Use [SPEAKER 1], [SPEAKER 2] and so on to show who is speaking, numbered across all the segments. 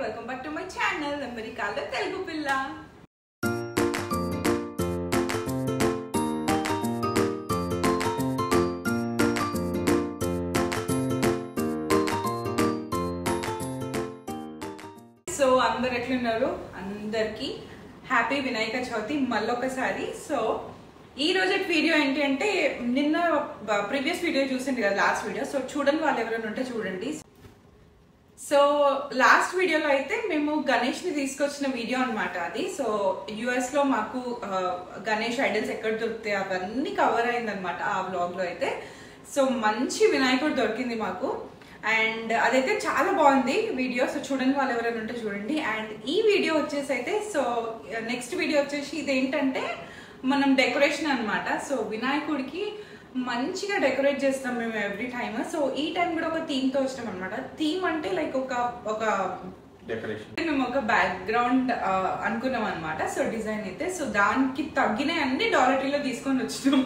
[SPEAKER 1] welcome back to my channel Americala Telugu Pilla. So అందరూ ఎట్లున్నారు అందరికి హ్యాపీ వినాయక చవితి మళ్ళొకసారి. సో ఈ రోజు వీడియో ఏంటి అంటే నిన్న ప్రీవియస్ వీడియో చూసింది కదా లాస్ట్ వీడియో. సో చూడండి వాళ్ళు ఎవరైనా ఉంటే చూడండి. సో లాస్ట్ వీడియోలో అయితే మేము గణేష్ ని తీసుకొచ్చిన వీడియో అనమాట అది. సో యుఎస్ లో మాకు గణేష్ ఐడల్స్ ఎక్కడ దొరుకుతాయి అవన్నీ కవర్ అయిందనమాట ఆ వ్లాగ్ లో అయితే. సో మంచి వినాయకుడు దొరికింది మాకు అండ్ అదైతే చాలా బాగుంది వీడియో. సో చూడండి వాళ్ళు ఎవరైనా ఉంటే చూడండి. అండ్ ఈ వీడియో వచ్చేసి అయితే సో నెక్స్ట్ వీడియో వచ్చేసి ఇదేంటంటే మనం డెకరేషన్ అనమాట. సో వినాయకుడికి మంచిగా డెకరేట్ చేస్తాం మేము ఎవ్రీ టైమ్. సో ఈ టైం కూడా ఒక థీమ్ తో వచ్చినాం అనమాట. థీమ్ అంటే లైక్ ఒక డెకరేషన్ మేము ఒక బ్యాక్గ్రౌండ్ అనుకున్నాం అనమాట. సో డిజైన్ అయితే సో దానికి తగ్గిన అన్ని డాలర్టీలో తీసుకొని వచ్చినాం.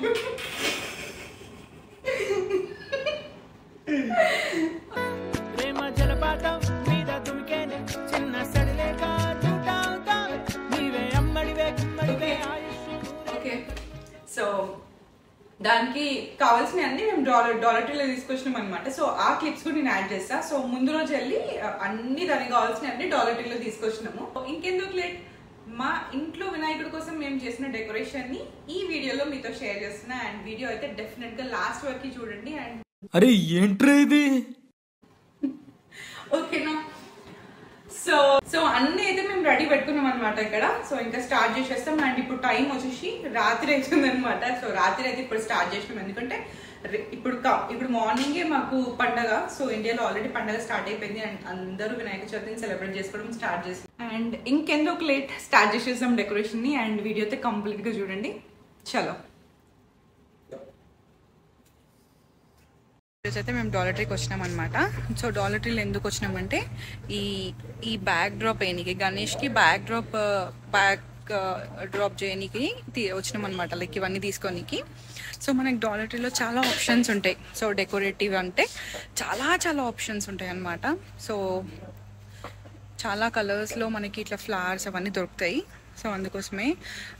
[SPEAKER 1] సో దానికి కావాల్సిన అన్ని మేము డాలర్టీలో తీసుకొచ్చినాం అనమాట. సో ఆ క్లిప్స్ కూడా నేను యాడ్ చేస్తా. సో ముందు రోజు వెళ్ళి అన్ని దానికి కావాల్సిన అన్ని డాలర్టీలో తీసుకొచ్చినాము. ఇంకెందుకు లేట్, మా ఇంట్లో వినాయకుడి కోసం మేము చేసిన డెకరేషన్ ని ఈ వీడియోలో మీతో షేర్ చేస్తున్నా. అండ్ వీడియో అయితే డెఫినెట్ గా లాస్ట్ వరకు చూడండి. అండ్
[SPEAKER 2] అరే ఏంట్రా ఇది
[SPEAKER 1] ఓకేనా. సో అన్ని అయితే మేము రెడీ పెట్టుకున్నాం అనమాట ఇక్కడ. సో ఇంకా స్టార్ట్ చేసేస్తాం. అండ్ ఇప్పుడు టైం వచ్చేసి రాత్రి అవుతుంది అనమాట. సో రాత్రి అయితే ఇప్పుడు స్టార్ట్ చేసినాం ఎందుకంటే ఇప్పుడు మార్నింగే మాకు పండగ. సో ఇండియాలో ఆల్రెడీ పండగ స్టార్ట్ అయిపోయింది అండ్ అందరూ వినాయక చవితిని సెలబ్రేట్ చేసుకోవడం స్టార్ట్ చేస్తాం. అండ్ ఇంకెందుకు లేట్ స్టార్ట్ చేసేసాం డెకరేషన్ ని. అండ్ వీడియో అయితే కంప్లీట్ గా చూడండి. చలో అయితే మేము డాలర్ట్రీకి వచ్చినాం అనమాట. సో డాలర్ట్రీలో ఎందుకు వచ్చినామంటే ఈ బ్యాక్ డ్రాప్ వేయనికి గణేష్కి బ్యాక్ డ్రాప్ చేయడానికి వచ్చినాం అనమాట. లైక్ ఇవన్నీ తీసుకోనికి. సో మనకి డాలర్ట్రీలో చాలా ఆప్షన్స్ ఉంటాయి. సో డెకరేటివ్ అంటే చాలా ఆప్షన్స్ ఉంటాయి అనమాట. సో చాలా కలర్స్లో మనకి ఇట్లా ఫ్లవర్స్ అవన్నీ దొరుకుతాయి. సో అందుకోసమే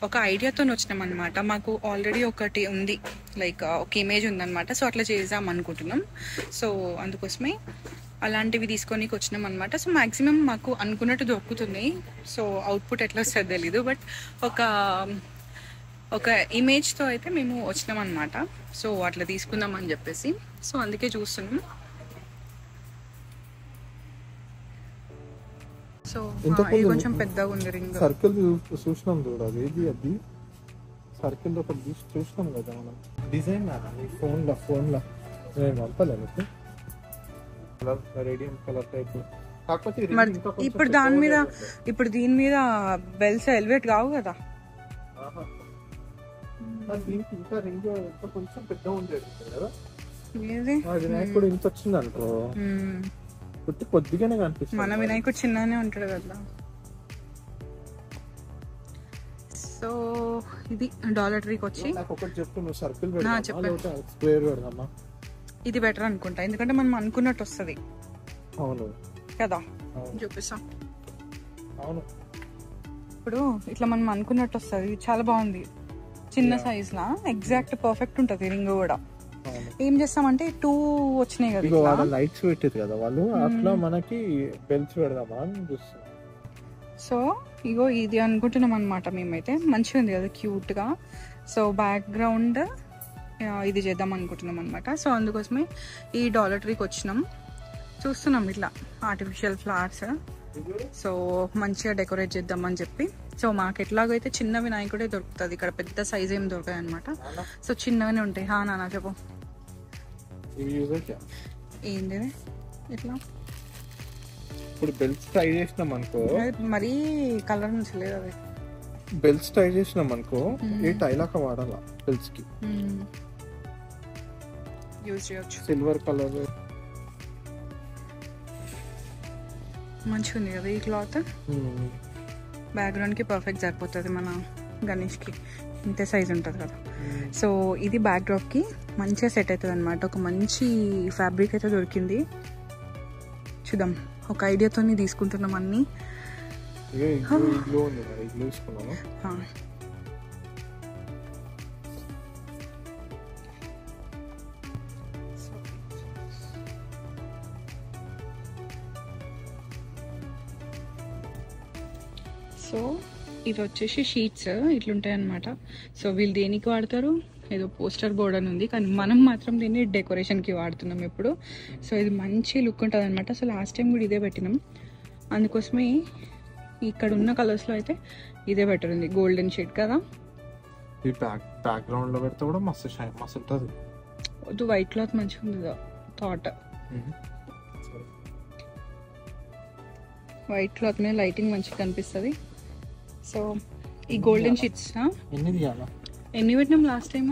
[SPEAKER 1] ఒక ఐడియాతో వచ్చినాం అనమాట. మాకు ఆల్రెడీ ఒకటి ఉంది, లైక్ ఒక ఇమేజ్ ఉందన్నమాట. సో అట్లా చేద్దాం అనుకుంటున్నాం. సో అందుకోసమే అలాంటివి తీసుకొని వచ్చినాం అనమాట. సో మ్యాక్సిమం మాకు అనుకున్నట్టు దొరుకుతున్నాయి. సో అవుట్పుట్ ఎట్లా వస్తుంది తెలీదు, బట్ ఒక ఇమేజ్తో అయితే మేము వచ్చినాం అనమాట. సో అట్లా తీసుకుందాం అని చెప్పేసి సో అందుకే చూస్తున్నాం. సో ఇది కొంచెం పెద్దగా ఉంది రింగ్.
[SPEAKER 3] సర్కిల్ చూసినాం చూడ, అది సర్కిల్ ఒకటి చూసినాం కదా మనం. డిజైన్ ఫోన్లో నేను పంపలేదు కలర్, రేడియం కలర్ టైప్. కాకపోతే
[SPEAKER 1] ఇప్పుడు దీని మీద బెల్స్ ఎలివేట్ కావు కదా.
[SPEAKER 3] దీనికి ఇంకా రింగ్ కొంచెం పెద్దగా ఉండేది కదా. వినాయకుడు ఇంత వచ్చింది అనుకో, కొద్దిగానే కనిపిస్తుంది.
[SPEAKER 1] మన వినాయకుడు చిన్ననే ఉంటాడు కదా. సో ఇది డాలర్ట్రీకి వచ్చి
[SPEAKER 3] సర్కిల్
[SPEAKER 1] స్క్వేర్ పెడదామా, ఇది బెటర్ అనుకుంటా. ఎందుకంటే మనం అనుకున్నట్టు వస్తుంది.
[SPEAKER 3] అవును
[SPEAKER 1] కదా, చూపిస్తాం.
[SPEAKER 3] అవును,
[SPEAKER 1] ఇప్పుడు ఇట్లా మనం అనుకున్నట్టు వస్తుంది. చాలా బాగుంది. చిన్న సైజ్ లా ఎగ్జాక్ట్ పర్ఫెక్ట్ ఉంటది రింగ్ కూడా. ఏం చేస్తామంటే 2 వచ్చినాయి కదా,
[SPEAKER 3] లైట్స్ పెట్టేది కదా వాళ్ళు, అట్లా మనకి బెల్ట్స్ పెడదామా అని చూస్తున్నాం.
[SPEAKER 1] సో ఇగో ఇది అనుకుంటున్నాం అనమాట మేమైతే. మంచిగా ఉంది కదా, క్యూట్ గా. సో బ్యాక్గ్రౌండ్ ఇది చేద్దాం అనుకుంటున్నాం అనమాట. సో అందుకోసమే ఈ డాలర్ట్రీకి వచ్చినాం. చూస్తున్నాం ఇట్లా ఆర్టిఫిషియల్ ఫ్లవర్స్. సో మంచిగా డెకరేట్ చేద్దాం అని చెప్పి. సో మాకు ఎట్లాగో అయితే చిన్న వినాయకుడే దొరుకుతుంది ఇక్కడ, పెద్ద సైజ్ ఏమి దొరకదు అనమాట. సో చిన్నగానే ఉంటాయి. నాన్న చెప్పు ఏంది ఇట్లా.
[SPEAKER 3] ఇప్పుడు బెల్ట్స్ ట్రై చేసినాం అనుకో,
[SPEAKER 1] మరీ కలర్ నుంచి లేదు అది.
[SPEAKER 3] బెల్ట్స్ ట్రై చేసినాం అనుకో, ఏ టైలాక వాడాలా బెల్ట్స్ కి
[SPEAKER 1] యూజ్ చేయొచ్చు.
[SPEAKER 3] సిల్వర్ కలర్
[SPEAKER 1] మంచిగా ఉంది కదా ఈ క్లాత్. బ్యాక్గ్రౌండ్ కి పర్ఫెక్ట్ సరిపోతుంది మన గణేష్ కి. ఇంతే సైజ్ ఉంటుంది కదా. సో ఇది బ్యాక్ డ్రాప్ కి మంచిగా సెట్ అవుతుంది అనమాట. ఒక మంచి ఫ్యాబ్రిక్ అయితే దొరికింది. చూద్దాం ఒక ఐడియాతో తీసుకుంటున్నాం అన్నీ. సో ఇవి వచ్చేసి షీట్స్ ఇట్లుంటాయి అన్నమాట. సో వీళ్ళు దేనికి వాడతారు, ఏదో పోస్టర్ బోర్డ్ అని ఉంది, కానీ మనం మాత్రం దీన్ని డెకరేషన్కి వాడుతున్నాం ఇప్పుడు. సో ఇది మంచి లుక్ ఉంటుంది అనమాట. సో లాస్ట్ టైం కూడా ఇదే పెట్టినాం, అందుకోసమే ఇక్కడ ఉన్న కలర్స్లో అయితే ఇదే బెటర్ ఉంది, గోల్డెన్ షేడ్ కదా.
[SPEAKER 3] ఈ బ్యాక్గ్రౌండ్ లో పెడితే కూడా మస్తు ఉంటుంది.
[SPEAKER 1] వద్దు, వైట్ క్లాత్ మంచిగా ఉంది థాట్. వైట్ క్లాత్ మీద లైటింగ్ మంచిగా కనిపిస్తుంది. సో ఈ గోల్డెన్ షీట్స్ ఎన్ని పెట్టినాం లాస్ట్ టైమ్,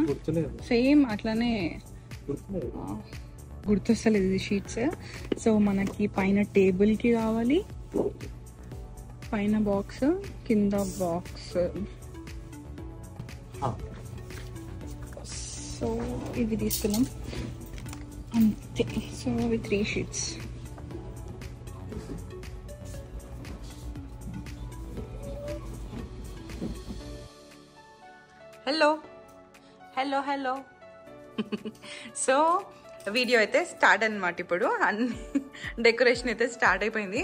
[SPEAKER 1] సేమ్ అట్లానే గుర్తొస్తలేదు ఇది షీట్స్. సో మనకి పైన టేబుల్కి కావాలి, పైన బాక్స్, కింద బాక్స్. సో ఇవి తీసుకున్నాం అంతే. సో అవి 3 sheets. Hello hello hello. So video అయితే స్టార్ట్ అనమాట. ఇప్పుడు అన్ని డెకరేషన్ అయితే స్టార్ట్ అయిపోయింది.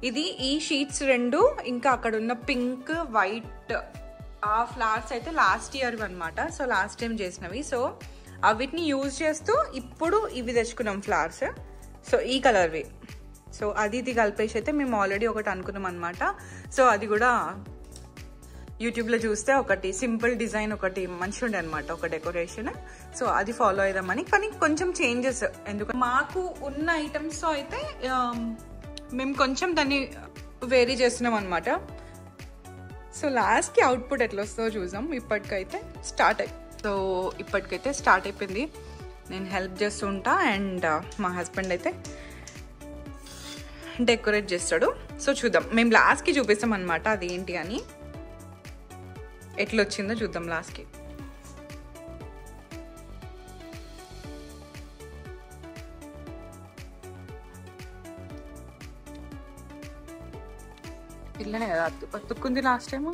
[SPEAKER 1] ఇది ఈ షీట్స్ 2, ఇంకా అక్కడ ఉన్న పింక్ వైట్ ఆ ఫ్లవర్స్ అయితే లాస్ట్ ఇయర్ అనమాట. సో లాస్ట్ టైం చేసినవి. సో అవిటిని యూజ్ చేస్తూ ఇప్పుడు ఇవి తెచ్చుకున్నాం ఫ్లవర్స్. సో ఈ కలర్వి. సో అది ఇది కలిపేసి అయితే మేము ఆల్రెడీ ఒకటి అనుకున్నాం అనమాట. సో అది కూడా యూట్యూబ్లో చూస్తే ఒకటి సింపుల్ డిజైన్ ఒకటి మంచిగా ఉండే అనమాట, ఒక డెకరేషన్. సో అది ఫాలో అయిదామని, కానీ కొంచెం చేంజెస్. ఎందుకంటే మాకు ఉన్న ఐటమ్స్తో అయితే మేము కొంచెం దాన్ని వేరీ చేస్తున్నాం అనమాట. సో లాస్ట్కి అవుట్పుట్ ఎట్లా వస్తుందో చూద్దాం. ఇప్పటికైతే స్టార్ట్ అయిపోయింది. నేను హెల్ప్ చేస్తూ ఉంటా అండ్ మా హస్బెండ్ అయితే డెకరేట్ చేస్తాడు. సో చూద్దాం, మేము లాస్ట్కి చూపిస్తాం అనమాట అదేంటి అని, ఎట్లా వచ్చిందో చూద్దాం లాస్ట్కి. ఇట్లనే కదా అతుక్కుంది లాస్ట్ టైం,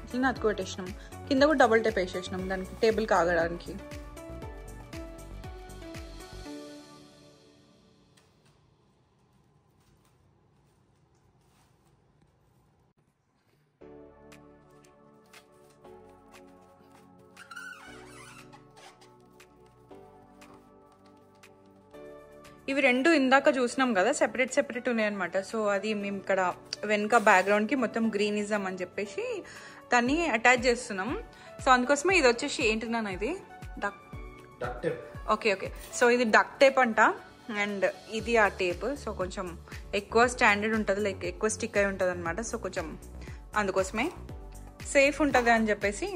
[SPEAKER 1] ఇట్లనే అతుకు పెట్టేసినాం. కింద కూడా డబుల్ టేప్ వేసేసినాం దానికి, టేబుల్ కాగడానికి. ఇవి 2 ఇందాక చూసినాం కదా, సెపరేట్ ఉన్నాయన్నమాట. సో అది మేము ఇక్కడ వెనుక బ్యాక్గ్రౌండ్కి మొత్తం గ్రీన్ ఇద్దామని చెప్పేసి దాన్ని అటాచ్ చేస్తున్నాం. సో అందుకోసమే ఇది వచ్చేసి ఏంటిన్నాను, ఇది డక్ టేప్. ఓకే. సో ఇది డక్ టేప్ అంట, అండ్ ఇది ఆ టేప్. సో కొంచెం ఎక్కువ స్టాండర్డ్ ఉంటుంది, లైక్ ఎక్కువ స్టిక్ అయి ఉంటుంది అనమాట. సో కొంచెం అందుకోసమే సేఫ్ ఉంటుంది అని చెప్పేసి.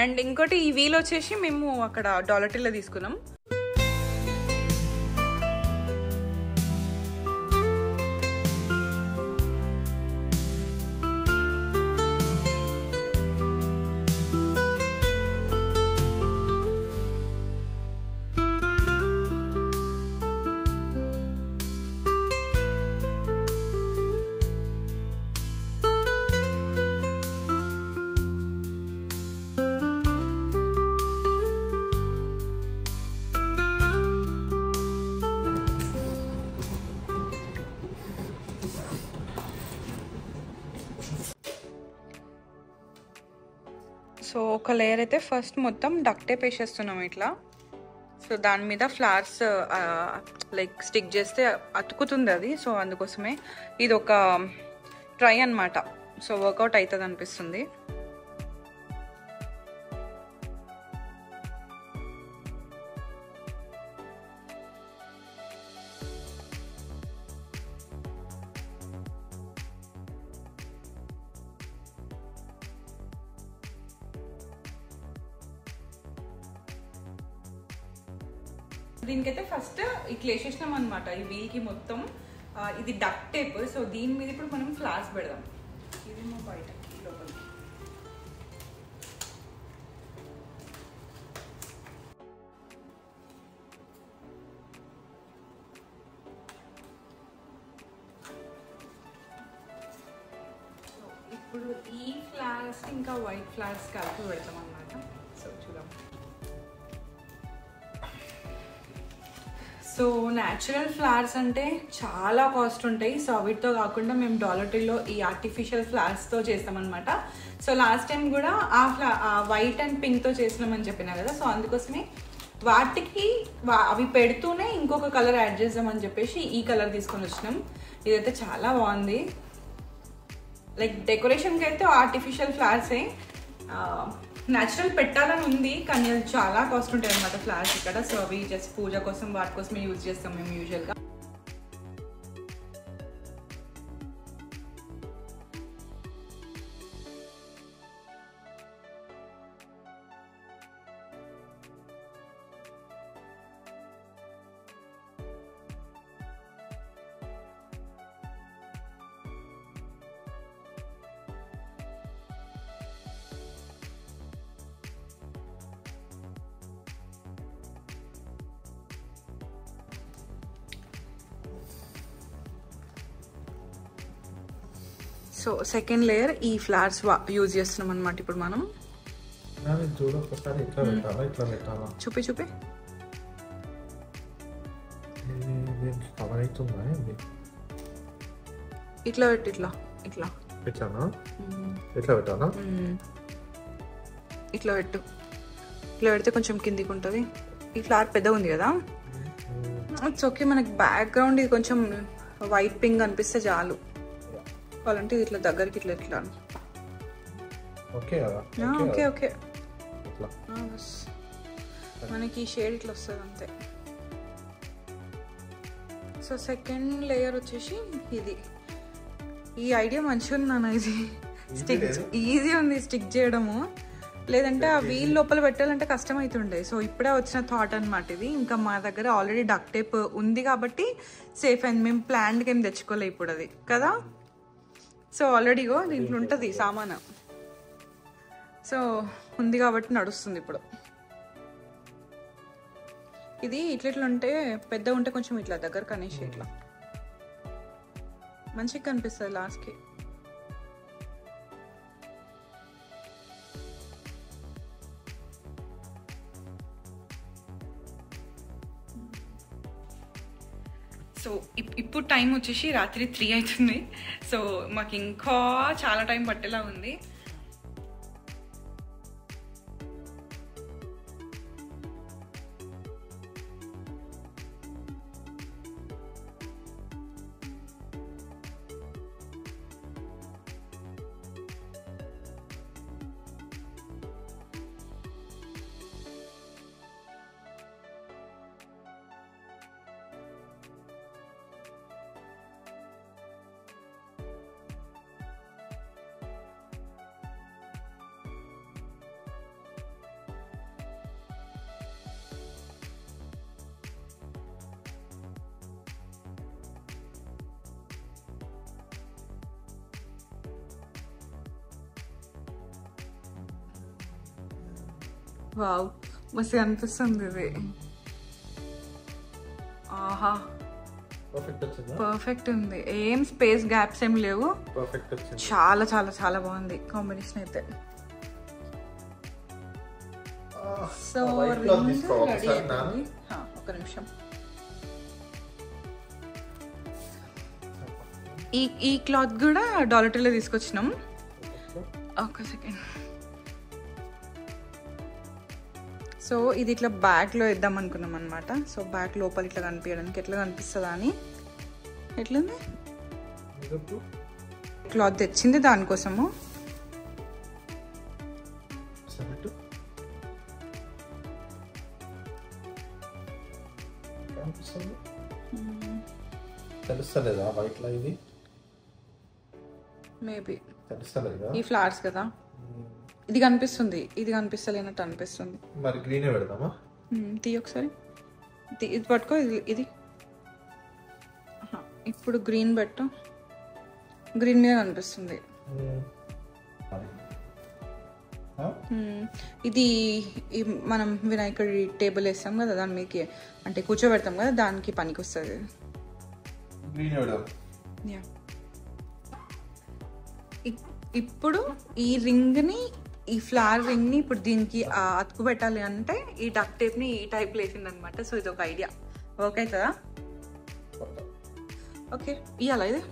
[SPEAKER 1] అండ్ ఇంకోటి ఈ వీల్ వచ్చేసి మేము అక్కడ డాలర్టీలో తీసుకున్నాం. సో ఒక లేయర్ అయితే ఫస్ట్ మొత్తం డక్ టేప్ వేసేస్తున్నాం ఇట్లా. సో దాని మీద ఫ్లవర్స్ లైక్ స్టిక్ చేస్తే అతుకుతుంది అది. సో అందుకోసమే ఇది ఒక ట్రై అన్నమాట. సో వర్కౌట్ అవుతుంది అనిపిస్తుంది. దీనికైతే ఫస్ట్ ఇట్లా వేసేసినాం అనమాట ఈ వీల్కి మొత్తం. ఇది డక్ టేప్. సో దీని మీద ఇప్పుడు మనం ఫ్లాస్ పెడదాం. ఇది మా బయటకి లోపలికి. ఇప్పుడు ఈ ఫ్లవర్స్ ఇంకా వైట్ ఫ్లవర్స్ కలిపి పెడతాం అన్నమాట. సో చూద్దాం. సో న్యాచురల్ ఫ్లవర్స్ అంటే చాలా కాస్ట్ ఉంటాయి. సో వీటితో కాకుండా మేము డాలర్ ట్రీలో ఈ ఆర్టిఫిషియల్ ఫ్లవర్స్తో చేస్తామన్నమాట. సో లాస్ట్ టైం కూడా ఆ వైట్ అండ్ పింక్తో చేసినామని చెప్పినా కదా. సో అందుకోసమే వాటికి అవి పెడుతూనే ఇంకొక కలర్ యాడ్ చేద్దామని చెప్పేసి ఈ కలర్ తీసుకొని వచ్చినాం. ఇదైతే చాలా బాగుంది. లైక్ డెకరేషన్కి అయితే ఆర్టిఫిషియల్ ఫ్లవర్సే, న్యాచురల్ పెట్టాలని ఉంది కానీ అది చాలా కాస్ట్ ఉంటాయి అన్నమాట ఫ్లవర్స్ ఇక్కడ. సో అవి జస్ట్ పూజ కోసం వాటి కోసమే యూజ్ చేస్తాం మేము యూజువల్గా. సో సెకండ్ లేయర్ ఈ ఫ్లవర్స్ యూజ్ చేస్తున్నాం అనమాట ఇప్పుడు మనం. చూపి చూపి ఇట్లా పెట్టి ఇట్లా ఇట్లా ఇట్లా పెట్టు. ఇట్లా పెడితే కొంచెం కిందికి ఉంటుంది. ఈ ఫ్లవర్ పెద్దగా ఉంది కదా. It's okay. మనకి బ్యాక్గ్రౌండ్ ఇది కొంచెం వైట్ పింక్ అనిపిస్తే చాలు. కావాలంటే ఇట్లా దగ్గరికి ఇట్లా ఇట్లా ఓకే ఓకే. మనకి ఈ షేడ్ ఇట్లా వస్తుంది అంతే. సో సెకండ్ లేయర్ వచ్చేసి ఇది. ఈ ఐడియా మంచిగా ఉందన్న. ఇది స్టిక్ ఈజీ ఉంది స్టిక్ చేయడము. లేదంటే ఆ వీల్ లోపల పెట్టాలంటే కష్టం అవుతుండే. సో ఇప్పుడే వచ్చిన థాట్ అనమాట ఇది. ఇంకా మా దగ్గర ఆల్రెడీ డక్ట్ టేప్ ఉంది కాబట్టి సేఫ్ అయింది. మేము ప్లాన్డ్కి ఏం తెచ్చుకోలే ఇప్పుడు అది కదా. సో ఆల్రెడీగో దీంట్లో ఉంటుంది సామాను. సో ఉంది కాబట్టి నడుస్తుంది ఇప్పుడు. ఇది ఇట్లా ఉంటే పెద్ద ఉంటే కొంచెం ఇట్లా దగ్గర కనేసి ఇట్లా మంచిగా కనిపిస్తుంది లాస్ట్కి. సో ఇప్పుడు టైం వచ్చేసి రాత్రి 3 అవుతుంది. సో మాకు ఇంకా చాలా టైం పట్టేలా ఉంది. వావ్ మస్తు అనిపిస్తుంది ఇది. ఆహా పర్ఫెక్ట్ ఉంది. ఏం స్పేస్ గ్యాప్స్ ఏం లేవు. చాలా చాలా చాలా బాగుంది కాంబినేషన్ అయితే. సో రెడీ అయిపోయింది. ఒక నిమిషం. ఈ క్లాత్ కూడా డాలర్ ట్రీలో తీసుకొచ్చినాం. ఒక సెకండ్. సో ఇది ఇట్లా బ్యాగ్లో వేద్దాం అనుకున్నాం అనమాట. సో బ్యాగ్ లోపల ఇట్లా కనిపించడానికి ఎట్లా కనిపిస్తుందా అని. ఎట్లుంది క్లాత్ తెచ్చింది దానికోసము.
[SPEAKER 3] తెలుస్తలేదా వైట్ లా? ఇది
[SPEAKER 1] మేబీ
[SPEAKER 3] తెలుస్తలేదా?
[SPEAKER 1] ఈ ఫ్లవర్స్ కదా. ఇది కనిపిస్తుంది, ఇది కనిపిస్తలేనట్టు అనిపిస్తుంది.
[SPEAKER 3] మరి గ్రీన్ పెడదామా?
[SPEAKER 1] తీ ఒకసారి. ఇది పట్టుకో. ఇది ఇప్పుడు గ్రీన్ పెట్టు. గ్రీన్ మీద కనిపిస్తుంది. ఇది మనం వినాయకుడి టేబుల్ వేస్తాం కదా, దాని మీదకి అంటే కూర్చోబెడతాం కదా, దానికి పనికి వస్తుంది. ఇప్పుడు ఈ రింగ్ని, ఈ ఫ్లవర్ రింగ్ని ఇప్పుడు దీనికి అతుకు పెట్టాలి అంటే ఈ డక్ టేప్ని ఈ టైప్ వేసింది అనమాట. సో ఇది ఒక ఐడియా. వర్క్ అవుతుందా? ఓకే, ఇవ్వాలా ఇది?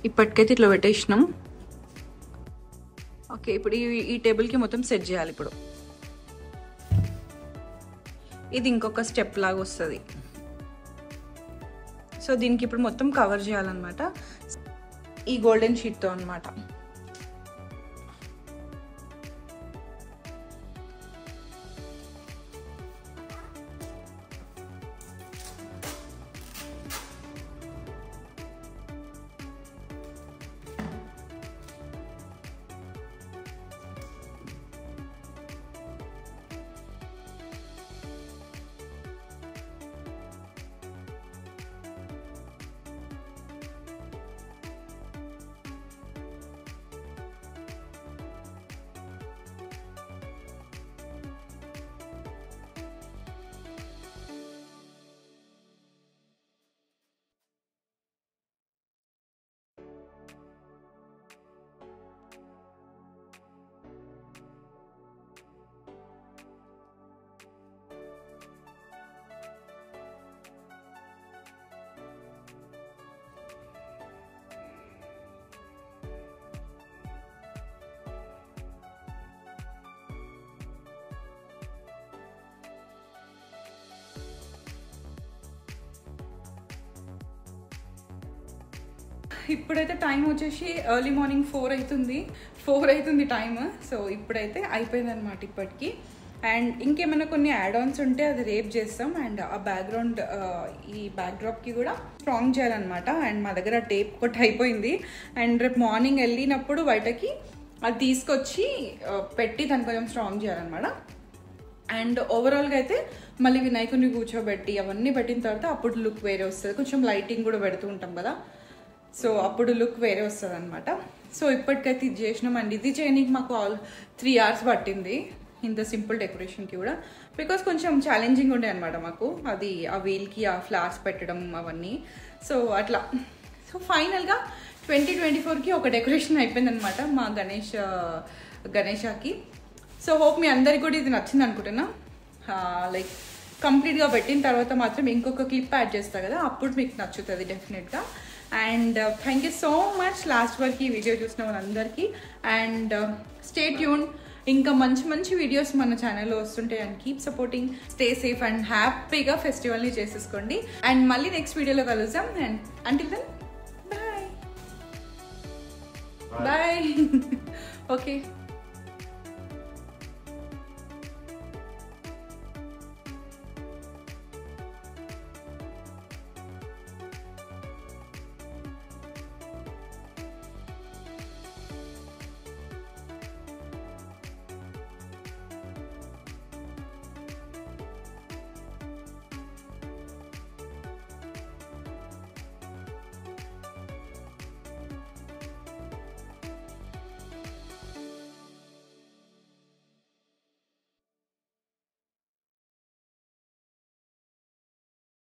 [SPEAKER 1] ఇప్పటికైతే ఇట్లా పెట్టేసినాం. ఓకే, ఇప్పుడు ఈ టేబుల్కి మొత్తం సెట్ చేయాలి. ఇప్పుడు ఇది ఇంకొక స్టెప్ లాగా వస్తుంది. సో దీనికి ఇప్పుడు మొత్తం కవర్ చేయాలన్నమాట ఈ గోల్డెన్ షీట్తో అనమాట. ఇప్పుడైతే టైం వచ్చేసి ఎర్లీ మార్నింగ్ 4 అవుతుంది టైమ్. సో ఇప్పుడైతే అయిపోయింది అనమాట ఇప్పటికి. అండ్ ఇంకేమైనా కొన్ని యాడ్ ఆన్స్ ఉంటే అది రేపు చేస్తాం. అండ్ ఆ బ్యాక్గ్రౌండ్ ఈ బ్యాక్డ్రాప్కి కూడా స్ట్రాంగ్ చేయాలన్నమాట. అండ్ మా దగ్గర టేప్ కొట్టి అయిపోయింది. అండ్ రేపు మార్నింగ్ వెళ్ళినప్పుడు బయటకి అది తీసుకొచ్చి పెట్టి దాన్ని కొంచెం స్ట్రాంగ్ చేయాలన్నమాట. అండ్ ఓవరాల్గా అయితే మళ్ళీ వినాయకుడిని కూర్చోబెట్టి అవన్నీ పెట్టిన తర్వాత అప్పుడు లుక్ వేరే వస్తుంది. కొంచెం లైటింగ్ కూడా పెడుతూ ఉంటాం కదా, సో అప్పుడు లుక్ వేరే వస్తుంది అనమాట. సో ఇప్పటికైతే ఇది చేసినాం. అండ్ ఇది చేయడానికి మాకు 3 hours పట్టింది ఇంత సింపుల్ డెకరేషన్కి కూడా, బికాస్ కొంచెం ఛాలెంజింగ్ ఉండే అనమాట మాకు అది ఆ వీల్కి ఆ ఫ్లవర్స్ పెట్టడం అవన్నీ. సో అట్లా సో ఫైనల్గా 2024కి ఒక డెకరేషన్ అయిపోయింది అనమాట మా గణేషకి. సో హోప్ మీ అందరికి కూడా ఇది నచ్చింది అనుకుంటున్నా. లైక్ కంప్లీట్గా పెట్టిన తర్వాత మాత్రం ఇంకొక క్లిప్ యాడ్ చేస్తా కదా, అప్పుడు మీకు నచ్చుతుంది డెఫినెట్గా. And thank you so much last వరకు ఈ వీడియో చూసిన వాళ్ళందరికీ. అండ్ స్టే ట్యూన్, ఇంకా మంచి వీడియోస్ మన ఛానల్లో వస్తుంటాయి. And keep supporting, stay safe and హ్యాపీగా ఫెస్టివల్ని చేసేసుకోండి. అండ్ మళ్ళీ నెక్స్ట్ వీడియోలో కలుద్దాం. And until then bye. Okay.